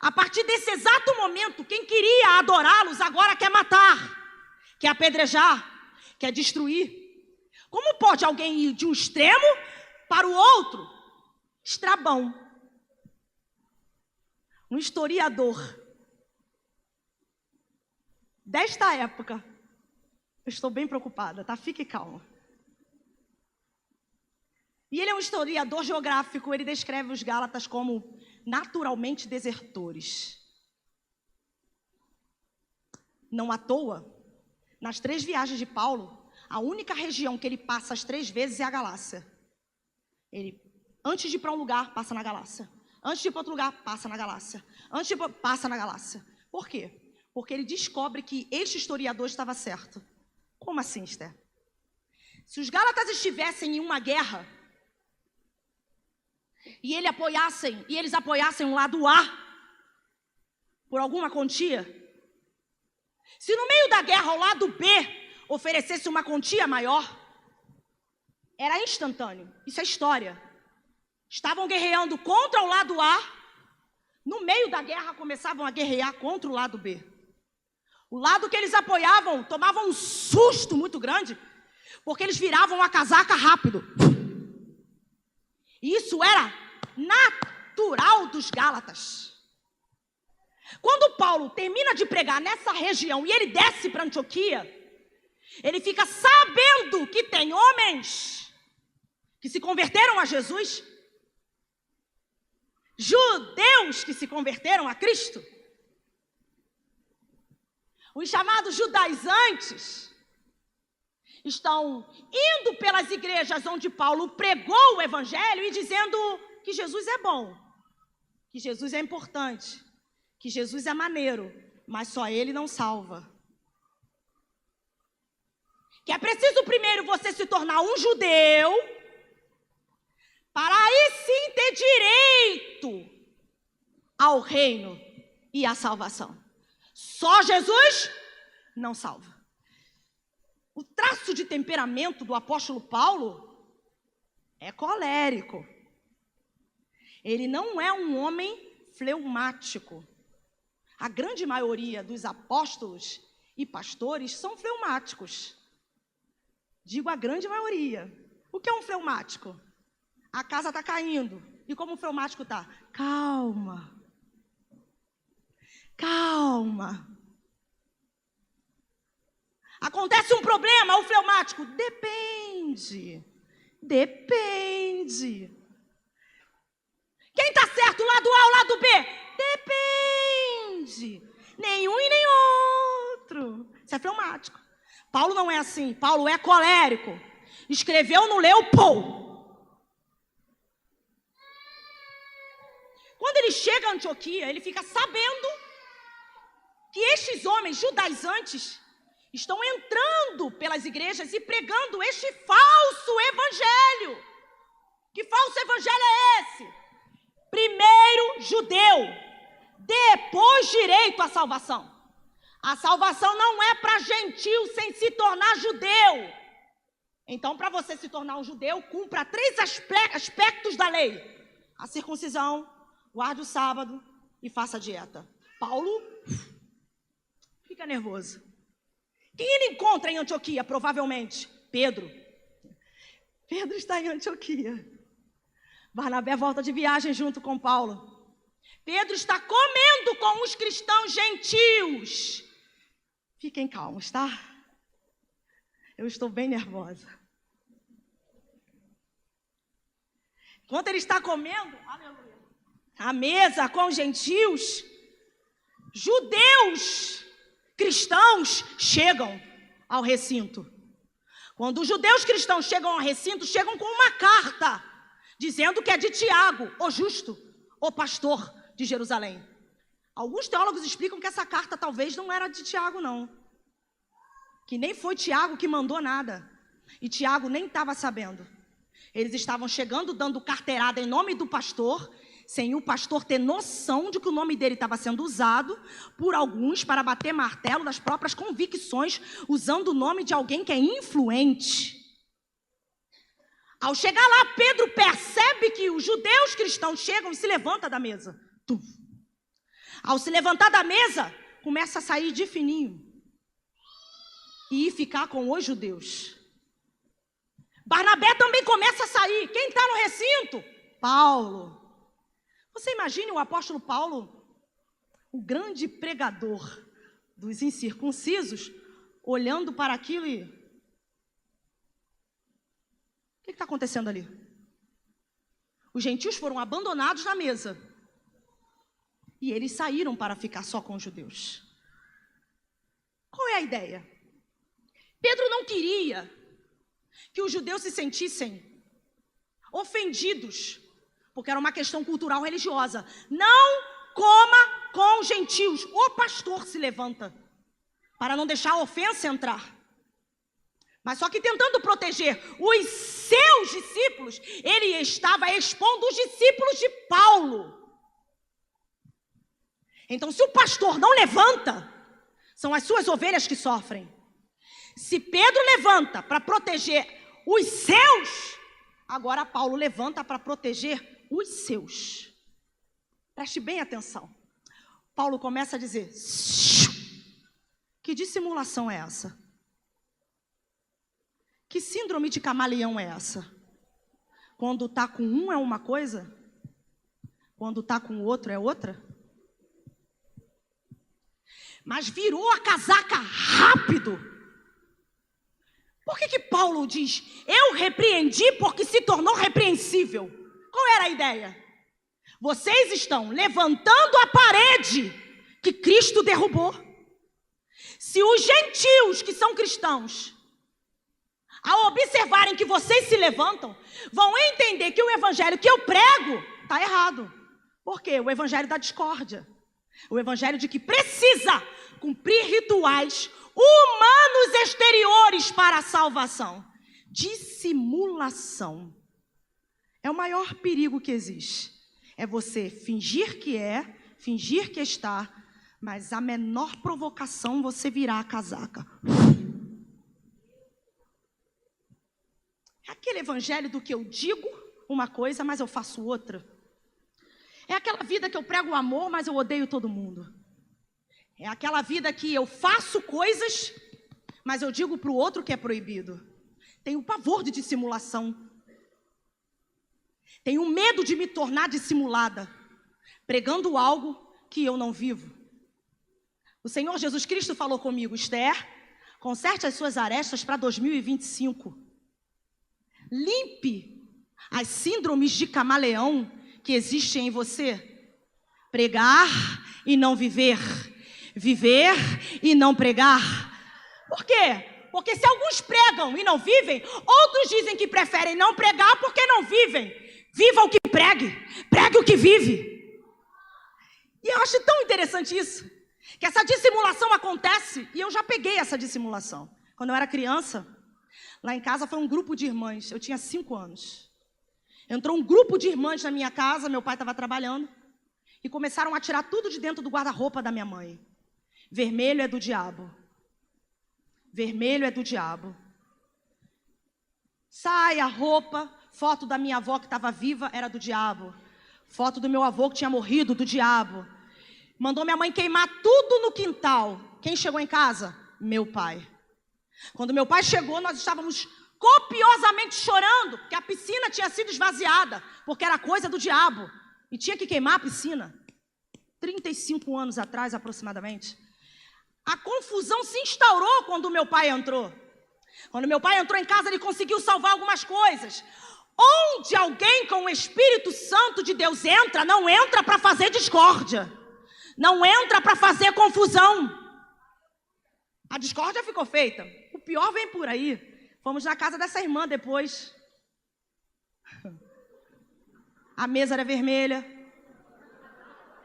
A partir desse exato momento, quem queria adorá-los agora quer matar, quer apedrejar, quer destruir. Como pode alguém ir de um extremo para o outro? Estrabão, um historiador desta época, eu estou bem preocupada, tá? Fique calma. E ele é um historiador geográfico, ele descreve os Gálatas como naturalmente desertores. Não à toa, nas 3 viagens de Paulo, a única região que ele passa as 3 vezes é a Galácia. Ele, antes de ir para um lugar, passa na Galácia. Antes de ir para outro lugar, passa na Galácia. Antes de ir passa na Galácia. Por quê? Porque ele descobre que este historiador estava certo. Como assim, Esther? Se os Gálatas estivessem em uma guerra e eles apoiassem um lado A por alguma quantia, se no meio da guerra o lado B oferecesse uma quantia maior, era instantâneo. Isso é história. Estavam guerreando contra o lado A, no meio da guerra começavam a guerrear contra o lado B. O lado que eles apoiavam tomava um susto muito grande, porque eles viravam a casaca rápido. Isso era natural dos Gálatas. Quando Paulo termina de pregar nessa região e ele desce para Antioquia, ele fica sabendo que tem homens que se converteram a Jesus, judeus que se converteram a Cristo, os chamados judaizantes estão indo pelas igrejas onde Paulo pregou o evangelho e dizendo que Jesus é bom, que Jesus é importante, que Jesus é maneiro, mas só ele não salva. Que é preciso primeiro você se tornar um judeu para aí sim ter direito ao reino e à salvação. Só Jesus não salva. O traço de temperamento do apóstolo Paulo é colérico. Ele não é um homem fleumático. A grande maioria dos apóstolos e pastores são fleumáticos. Digo a grande maioria. O que é um fleumático? A casa está caindo. E como o fleumático está? Calma. Calma. Acontece um problema, o fleumático? Depende. Depende. Quem está certo, o lado A ou o lado B? Depende. Nenhum e nem outro. Isso é fleumático. Paulo não é assim. Paulo é colérico. Escreveu, não leu, pô. Quando ele chega a Antioquia, ele fica sabendo que estes homens judaizantes estão entrando pelas igrejas e pregando este falso evangelho. Que falso evangelho é esse? Primeiro judeu, depois direito à salvação. A salvação não é para gentil sem se tornar judeu. Então, para você se tornar um judeu, cumpra 3 aspectos da lei: a circuncisão, guarde o sábado e faça a dieta. Paulo fica nervoso. Quem ele encontra em Antioquia, provavelmente? Pedro. Pedro está em Antioquia. Barnabé volta de viagem junto com Paulo. Pedro está comendo com os cristãos gentios. Fiquem calmos, tá? Eu estou bem nervosa. Enquanto ele está comendo, aleluia, à mesa com os gentios, judeus cristãos chegam ao recinto. Quando os judeus cristãos chegam ao recinto, chegam com uma carta, dizendo que é de Tiago, o justo, o pastor de Jerusalém. Alguns teólogos explicam que essa carta talvez não era de Tiago, não. que nem foi Tiago que mandou nada. E Tiago nem estava sabendo. Eles estavam chegando, dando carteirada em nome do pastor, sem o pastor ter noção de que o nome dele estava sendo usado por alguns para bater martelo das próprias convicções, usando o nome de alguém que é influente. Ao chegar lá, Pedro percebe que os judeus cristãos chegam e se levanta da mesa. Ao se levantar da mesa, começa a sair de fininho e ir ficar com os judeus. Barnabé também começa a sair. Quem está no recinto? Paulo. Você imagine o apóstolo Paulo, o grande pregador dos incircuncisos, olhando para aquilo e... O que está acontecendo ali? Os gentios foram abandonados na mesa. E eles saíram para ficar só com os judeus. Qual é a ideia? Pedro não queria que os judeus se sentissem ofendidos, porque era uma questão cultural religiosa. Não coma com gentios. O pastor se levanta para não deixar a ofensa entrar. Mas só que tentando proteger os seus discípulos, ele estava expondo os discípulos de Paulo. Então, se o pastor não levanta, são as suas ovelhas que sofrem. Se Pedro levanta para proteger os seus, agora Paulo levanta para proteger os seus. Preste bem atenção. Paulo começa a dizer: que dissimulação é essa? Que síndrome de camaleão é essa? Quando está com um é uma coisa, quando está com o outro é outra? Mas virou a casaca rápido. Por que Paulo diz, eu repreendi porque se tornou repreensível? Qual era a ideia? Vocês estão levantando a parede que Cristo derrubou. Se os gentios que são cristãos, ao observarem que vocês se levantam, vão entender que o evangelho que eu prego está errado. Por quê? O evangelho da discórdia. O evangelho de que precisa cumprir rituais humanos exteriores para a salvação. Dissimulação é o maior perigo que existe. É você fingir que é, fingir que está, mas a menor provocação você virar a casaca. É aquele evangelho do que eu digo uma coisa, mas eu faço outra. É aquela vida que eu prego o amor, mas eu odeio todo mundo. É aquela vida que eu faço coisas, mas eu digo para o outro que é proibido. Tenho pavor de dissimulação. Tenho medo de me tornar dissimulada, pregando algo que eu não vivo. O Senhor Jesus Cristo falou comigo: Esther, conserte as suas arestas para 2025. Limpe as síndromes de camaleão que existem em você. Pregar e não viver. Viver e não pregar. Por quê? Porque se alguns pregam e não vivem, outros dizem que preferem não pregar porque não vivem. Viva o que pregue, pregue o que vive. E eu acho tão interessante isso, que essa dissimulação acontece, e eu já peguei essa dissimulação. Quando eu era criança, lá em casa foi um grupo de irmãs, eu tinha 5 anos. Entrou um grupo de irmãs na minha casa, meu pai estava trabalhando, e começaram a tirar tudo de dentro do guarda-roupa da minha mãe. Vermelho é do diabo. Vermelho é do diabo. Saia, roupa, foto da minha avó que estava viva, era do diabo. Foto do meu avô que tinha morrido, do diabo. Mandou minha mãe queimar tudo no quintal. Quem chegou em casa? Meu pai. Quando meu pai chegou, nós estávamos copiosamente chorando, porque a piscina tinha sido esvaziada, porque era coisa do diabo. E tinha que queimar a piscina. 35 anos atrás, aproximadamente. A confusão se instaurou quando meu pai entrou. Quando meu pai entrou em casa, ele conseguiu salvar algumas coisas. Onde alguém com o Espírito Santo de Deus entra, não entra para fazer discórdia. Não entra para fazer confusão. A discórdia ficou feita. O pior vem por aí. Fomos na casa dessa irmã depois. A mesa era vermelha.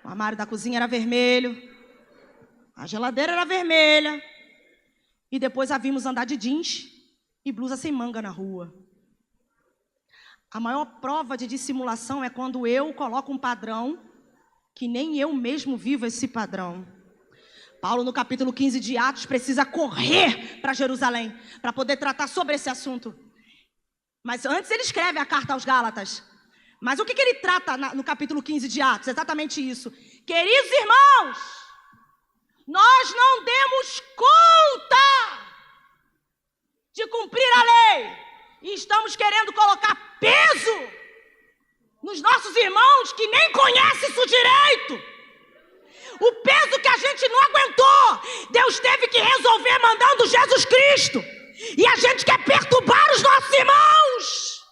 O armário da cozinha era vermelho. A geladeira era vermelha. e depois a vimos andar de jeans e blusa sem manga na rua. A maior prova de dissimulação é quando eu coloco um padrão que nem eu mesmo vivo esse padrão. Paulo, no capítulo 15 de Atos, precisa correr para Jerusalém para poder tratar sobre esse assunto. Mas antes ele escreve a carta aos Gálatas. Mas o que ele trata no capítulo 15 de Atos? Exatamente isso. Queridos irmãos, nós não demos conta de cumprir a lei. E estamos querendo colocar peso nos nossos irmãos que nem conhecem isso direito. O peso que a gente não aguentou, Deus teve que resolver mandando Jesus Cristo. E a gente quer perturbar os nossos irmãos.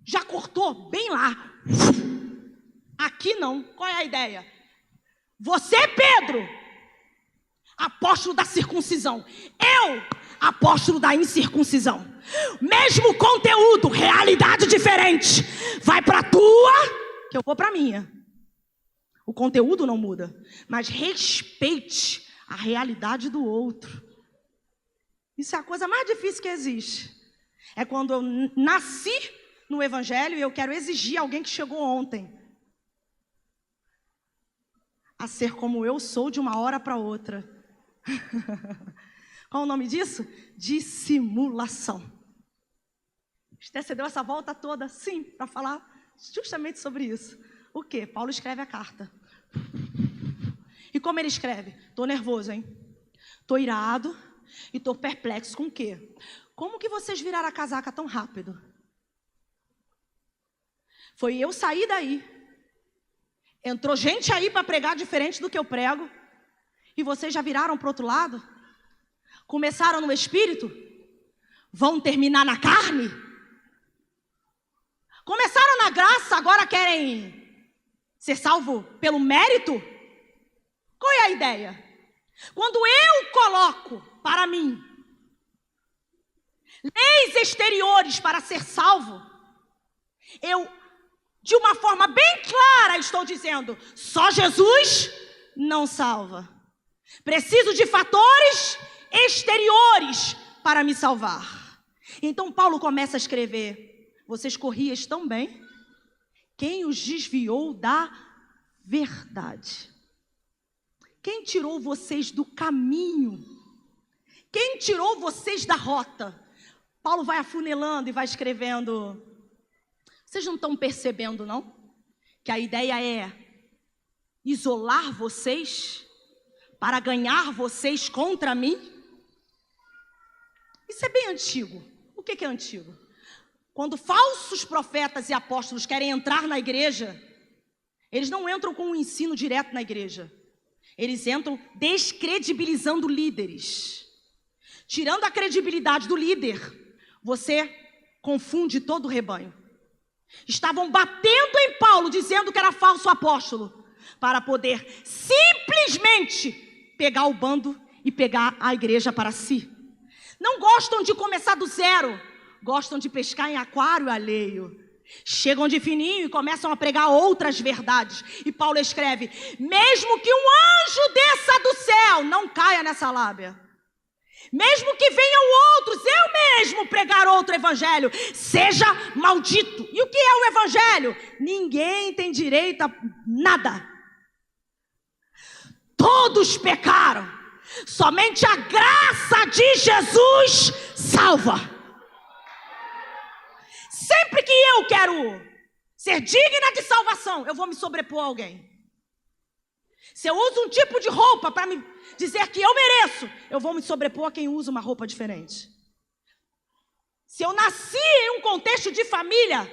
Já cortou bem lá. Aqui não. Qual é a ideia? Você, Pedro, apóstolo da circuncisão. Eu, apóstolo da incircuncisão. Mesmo conteúdo, realidade diferente. Vai para a tua, que eu vou para a minha. O conteúdo não muda, mas respeite a realidade do outro. Isso é a coisa mais difícil que existe. É quando eu nasci no evangelho e eu quero exigir alguém que chegou ontem a ser como eu sou de uma hora para outra. Qual o nome disso? Dissimulação. Você deu essa volta toda, sim, para falar justamente sobre isso. O quê? Paulo escreve a carta. E como ele escreve? Estou nervoso, hein? Estou irado e estou perplexo com o quê? Como que vocês viraram a casaca tão rápido? Foi eu sair daí. Entrou gente aí para pregar diferente do que eu prego. E vocês já viraram para o outro lado? Começaram no espírito? Vão terminar na carne? Começaram na graça, agora querem ser salvo pelo mérito? Qual é a ideia? Quando eu coloco para mim leis exteriores para ser salvo, eu, de uma forma bem clara, estou dizendo, só Jesus não salva. Preciso de fatores exteriores para me salvar. Então Paulo começa a escrever: vocês corriam tão bem, quem os desviou da verdade? Quem tirou vocês do caminho? Quem tirou vocês da rota? Paulo vai afunilando e vai escrevendo. Vocês não estão percebendo, não? Que a ideia é isolar vocês para ganhar vocês contra mim? Isso é bem antigo. O que é antigo? Quando falsos profetas e apóstolos querem entrar na igreja, eles não entram com um ensino direto na igreja. Eles entram descredibilizando líderes. Tirando a credibilidade do líder, você confunde todo o rebanho. Estavam batendo em Paulo, dizendo que era falso apóstolo, para poder simplesmente pegar o bando e pegar a igreja para si. Não gostam de começar do zero, gostam de pescar em aquário alheio. Chegam de fininho e começam a pregar outras verdades. E Paulo escreve: mesmo que um anjo desça do céu, não caia nessa lábia. Mesmo que venham outros, eu mesmo pregar outro evangelho, seja maldito. E o que é o evangelho? Ninguém tem direito a nada. Todos pecaram. Somente a graça de Jesus salva. Sempre que eu quero ser digna de salvação, eu vou me sobrepor a alguém. Se eu uso um tipo de roupa para me dizer que eu mereço, eu vou me sobrepor a quem usa uma roupa diferente. Se eu nasci em um contexto de família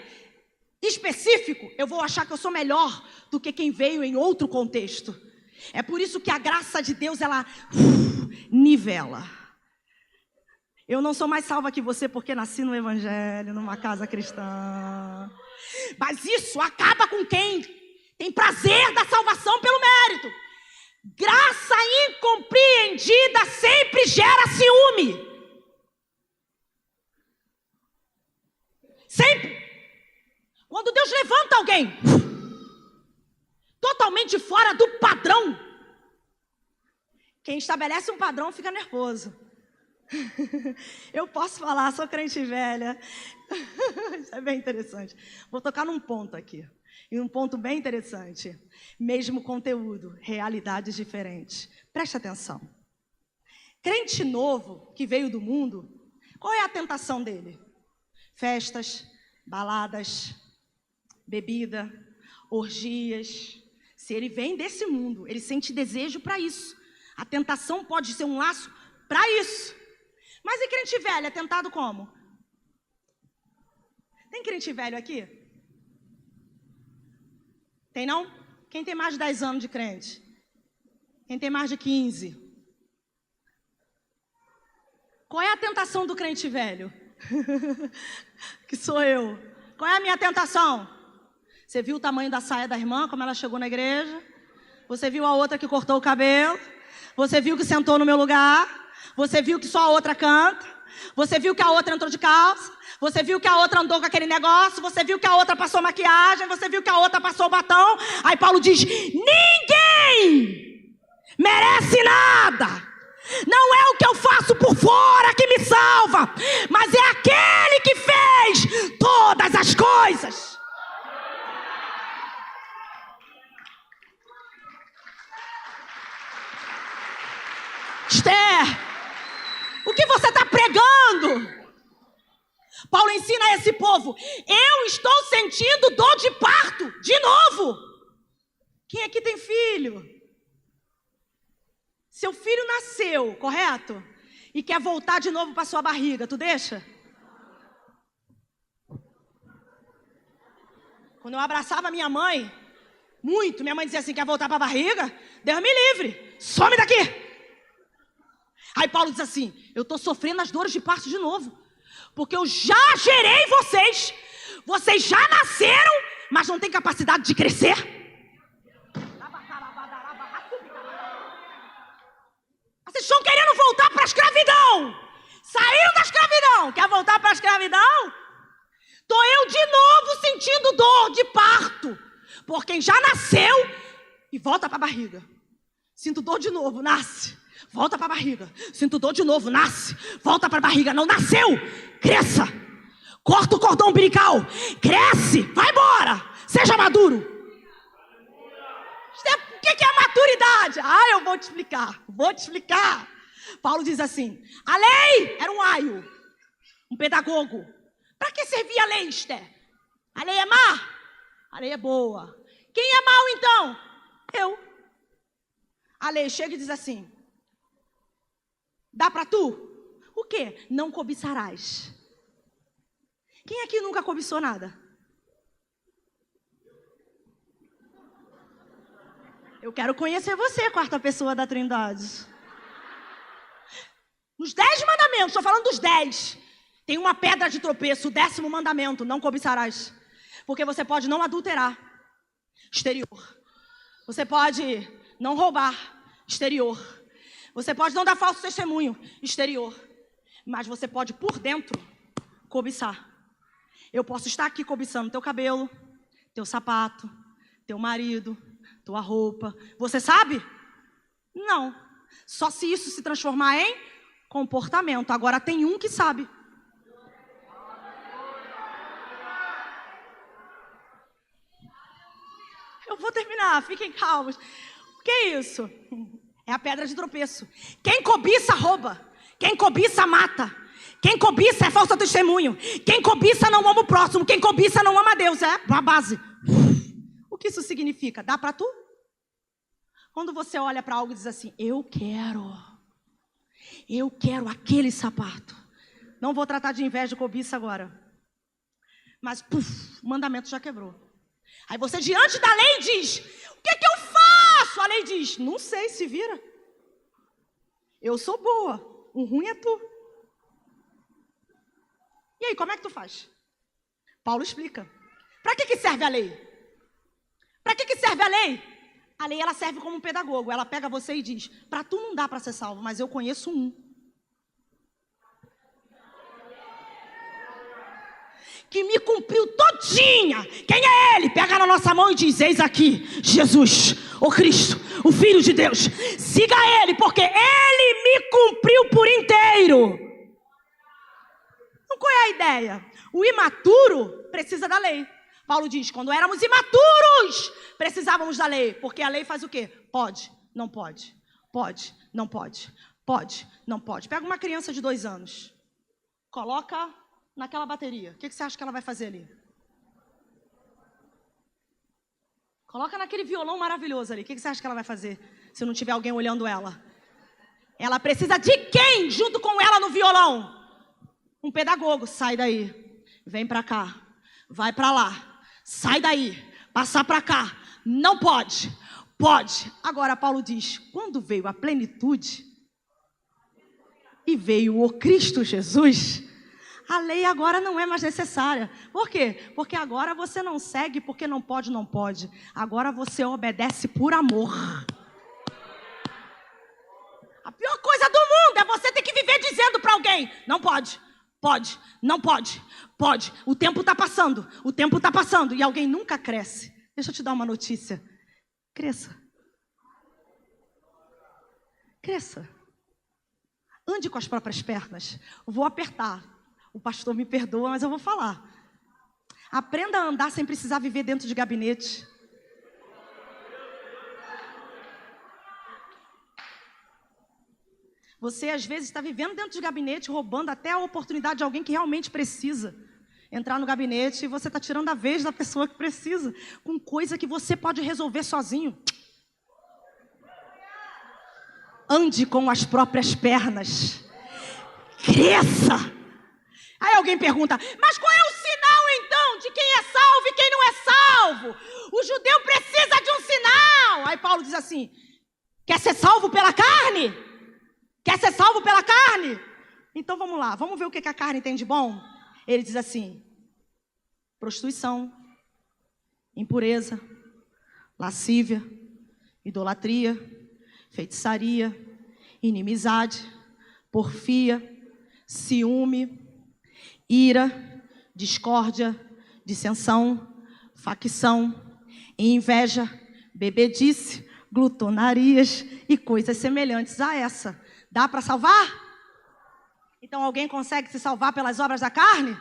específico, eu vou achar que eu sou melhor do que quem veio em outro contexto. É por isso que a graça de Deus, ela nivela. Eu não sou mais salva que você porque nasci no evangelho, numa casa cristã. Mas isso acaba com quem tem prazer da salvação pelo mérito. Graça incompreendida sempre gera ciúme. Sempre. Quando Deus levanta alguém totalmente totalmente fora do padrão. Quem estabelece um padrão fica nervoso. Eu posso falar, sou crente velha. Isso é bem interessante. Vou tocar num ponto aqui. E um ponto bem interessante. Mesmo conteúdo, realidades diferentes. Preste atenção. Crente novo que veio do mundo, qual é a tentação dele? Festas, baladas, bebida, orgias. Se ele vem desse mundo, ele sente desejo para isso. A tentação pode ser um laço para isso. Mas e crente velho, é tentado como? Tem crente velho aqui? Tem não? Quem tem mais de 10 anos de crente? Quem tem mais de 15? Qual é a tentação do crente velho? Que sou eu. Qual é a minha tentação? Você viu o tamanho da saia da irmã, como ela chegou na igreja? Você viu a outra que cortou o cabelo? Você viu que sentou no meu lugar? Você viu que só a outra canta? Você viu que a outra entrou de calça? Você viu que a outra andou com aquele negócio? Você viu que a outra passou maquiagem? Você viu que a outra passou batom? Aí Paulo diz, ninguém merece nada. Não é o que eu faço por fora que me salva, mas é aquele que fez todas as coisas. Esther, o que você está pregando? Paulo ensina a esse povo, eu estou sentindo dor de parto, de novo. Quem aqui tem filho? Seu filho nasceu, correto? E quer voltar de novo para sua barriga, tu deixa? Quando eu abraçava minha mãe, minha mãe dizia assim, quer voltar para a barriga? Deus me livre, some daqui. Aí Paulo diz assim, eu estou sofrendo as dores de parto de novo, porque eu já gerei vocês, vocês já nasceram, mas não têm capacidade de crescer. Vocês estão querendo voltar para a escravidão. Saíram da escravidão. Quer voltar para a escravidão? Estou eu de novo sentindo dor de parto. Por quem já nasceu e volta para a barriga. Sinto dor de novo, nasce. Volta para a barriga. Sinto dor de novo, nasce. Volta para a barriga. Não nasceu. Cresça. Corta o cordão umbilical. Cresce. Vai embora. Seja maduro. O que é maturidade? Eu vou te explicar. Paulo diz assim, a lei era um aio, um pedagogo. Para que servia a lei, Esther? A lei é má? A lei é boa. Quem é mau então? Eu. A lei chega e diz assim, dá para tu? O quê? Não cobiçarás. Quem aqui nunca cobiçou nada? Eu quero conhecer você, quarta pessoa da Trindade. Nos 10 mandamentos, estou falando dos 10. Tem uma pedra de tropeço, o 10º mandamento, não cobiçarás. Porque você pode não adulterar, exterior. Você pode não roubar, exterior. Você pode não dar falso testemunho, exterior. Mas você pode, por dentro, cobiçar. Eu posso estar aqui cobiçando teu cabelo, teu sapato, teu marido, tua roupa. Você sabe? Não. Só se isso se transformar em comportamento. Agora tem um que sabe. Eu vou terminar, fiquem calmos. O que é isso? É a pedra de tropeço. Quem cobiça, rouba. Quem cobiça, mata. Quem cobiça é falso testemunho. Quem cobiça não ama o próximo. Quem cobiça não ama a Deus. É a base. O que isso significa? Dá para tu? Quando você olha para algo e diz assim, eu quero aquele sapato. Não vou tratar de inveja e cobiça agora. Mas, o mandamento já quebrou. Aí você diante da lei diz, o que eu faço? A lei diz, não sei, se vira. Eu sou boa, o ruim é tu. E aí, como é que tu faz? Paulo explica. Para que serve a lei? Para que serve a lei? A lei, ela serve como um pedagogo. Ela pega você e diz, para tu não dá para ser salvo, mas eu conheço um. Que me cumpriu todinha. Quem é ele? Pega na nossa mão e diz, eis aqui, Jesus, o Cristo, o Filho de Deus. Siga Ele, porque Ele me cumpriu por inteiro. Então qual é a ideia? O imaturo precisa da lei. Paulo diz, quando éramos imaturos, precisávamos da lei. Porque a lei faz o quê? Pode, não pode. Pode, não pode. Pode, não pode. Pega uma criança de 2 anos. Coloca naquela bateria. O que você acha que ela vai fazer ali? Coloca naquele violão maravilhoso ali. O que você acha que ela vai fazer? Se não tiver alguém olhando ela. Ela precisa de quem junto com ela no violão? Um pedagogo. Sai daí. Vem pra cá. Vai pra lá. Sai daí, passar para cá. Não pode, pode. Agora Paulo diz, quando veio a plenitude e veio o Cristo Jesus, a lei agora não é mais necessária. Por quê? Porque agora você não segue porque não pode, não pode. Agora você obedece por amor. A pior coisa do mundo é você ter que viver dizendo para alguém, não pode. Pode, não pode, pode. O tempo está passando, o tempo está passando. E alguém nunca cresce. Deixa eu te dar uma notícia. Cresça. Cresça. Ande com as próprias pernas. Eu vou apertar. O pastor me perdoa, mas eu vou falar. Aprenda a andar sem precisar viver dentro de gabinete. Você, às vezes, está vivendo dentro de gabinete, roubando até a oportunidade de alguém que realmente precisa entrar no gabinete, e você está tirando a vez da pessoa que precisa, com coisa que você pode resolver sozinho. Ande com as próprias pernas. Cresça. Aí alguém pergunta, mas qual é o sinal, então, de quem é salvo e quem não é salvo? O judeu precisa de um sinal. Aí Paulo diz assim, quer ser salvo pela carne? Quer ser salvo pela carne? Então vamos lá, vamos ver o que a carne tem de bom? Ele diz assim, prostituição, impureza, lascívia, idolatria, feitiçaria, inimizade, porfia, ciúme, ira, discórdia, dissensão, facção, inveja, bebedice, glutonarias e coisas semelhantes a essa. Dá para salvar? Então alguém consegue se salvar pelas obras da carne?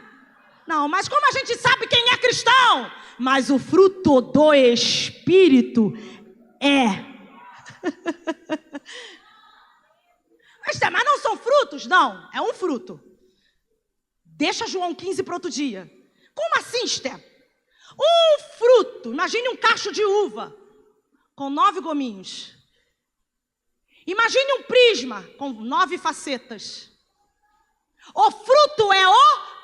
Não, mas como a gente sabe quem é cristão? Mas o fruto do Espírito é. Mas não são frutos? Não, é um fruto. Deixa João 15 para outro dia. Como assim, Esther? Um fruto, imagine um cacho de uva com 9 gominhos. Imagine um prisma com 9 facetas. O fruto é o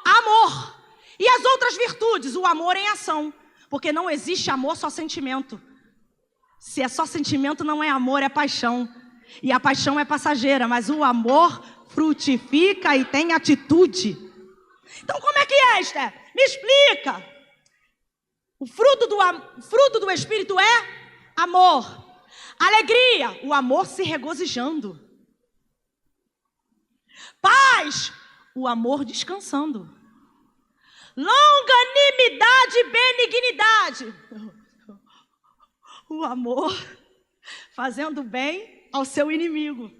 amor. E as outras virtudes, o amor em ação. Porque não existe amor, só sentimento. Se é só sentimento, não é amor, é paixão. E a paixão é passageira, mas o amor frutifica e tem atitude. Então como é que é, Esther? Me explica. O fruto do Espírito é amor. Alegria, o amor se regozijando. Paz, o amor descansando. Longanimidade e benignidade, o amor fazendo bem ao seu inimigo.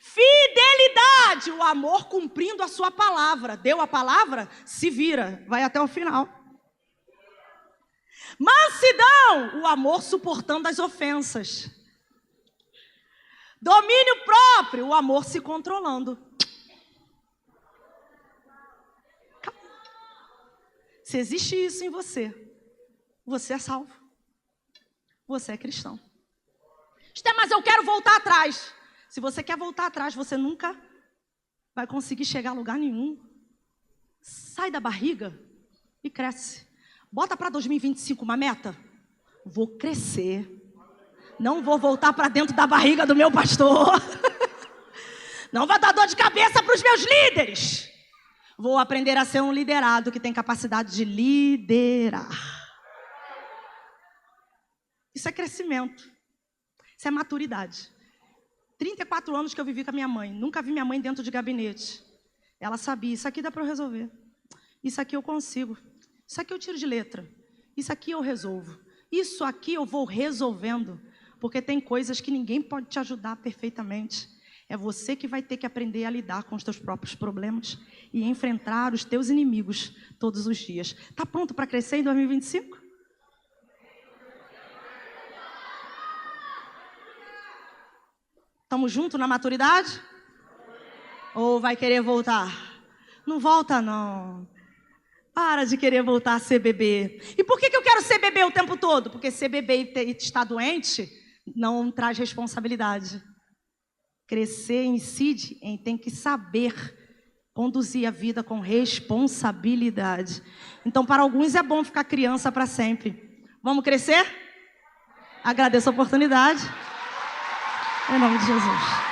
Fidelidade, o amor cumprindo a sua palavra. Deu a palavra, se vira, vai até o final. Mansidão, o amor suportando as ofensas. Domínio próprio, o amor se controlando. Se existe isso em você, você é salvo. Você é cristão. Mas eu quero voltar atrás. Se você quer voltar atrás, você nunca vai conseguir chegar a lugar nenhum. Sai da barriga e cresce. Bota para 2025 uma meta. Vou crescer. Não vou voltar para dentro da barriga do meu pastor. Não vai dar dor de cabeça para os meus líderes. Vou aprender a ser um liderado que tem capacidade de liderar. Isso é crescimento. Isso é maturidade. 34 anos que eu vivi com a minha mãe. Nunca vi minha mãe dentro de gabinete. Ela sabia, isso aqui dá para eu resolver. Isso aqui eu consigo. Isso aqui eu tiro de letra. Isso aqui eu resolvo. Isso aqui eu vou resolvendo. Porque tem coisas que ninguém pode te ajudar perfeitamente. É você que vai ter que aprender a lidar com os teus próprios problemas e enfrentar os teus inimigos todos os dias. Está pronto para crescer em 2025? Estamos juntos na maturidade? Ou vai querer voltar? Não volta, não. Para de querer voltar a ser bebê. E por que eu quero ser bebê o tempo todo? Porque ser bebê e estar doente não traz responsabilidade. Crescer incide em tem que saber conduzir a vida com responsabilidade. Então, para alguns é bom ficar criança para sempre. Vamos crescer? Agradeço a oportunidade. Em nome de Jesus.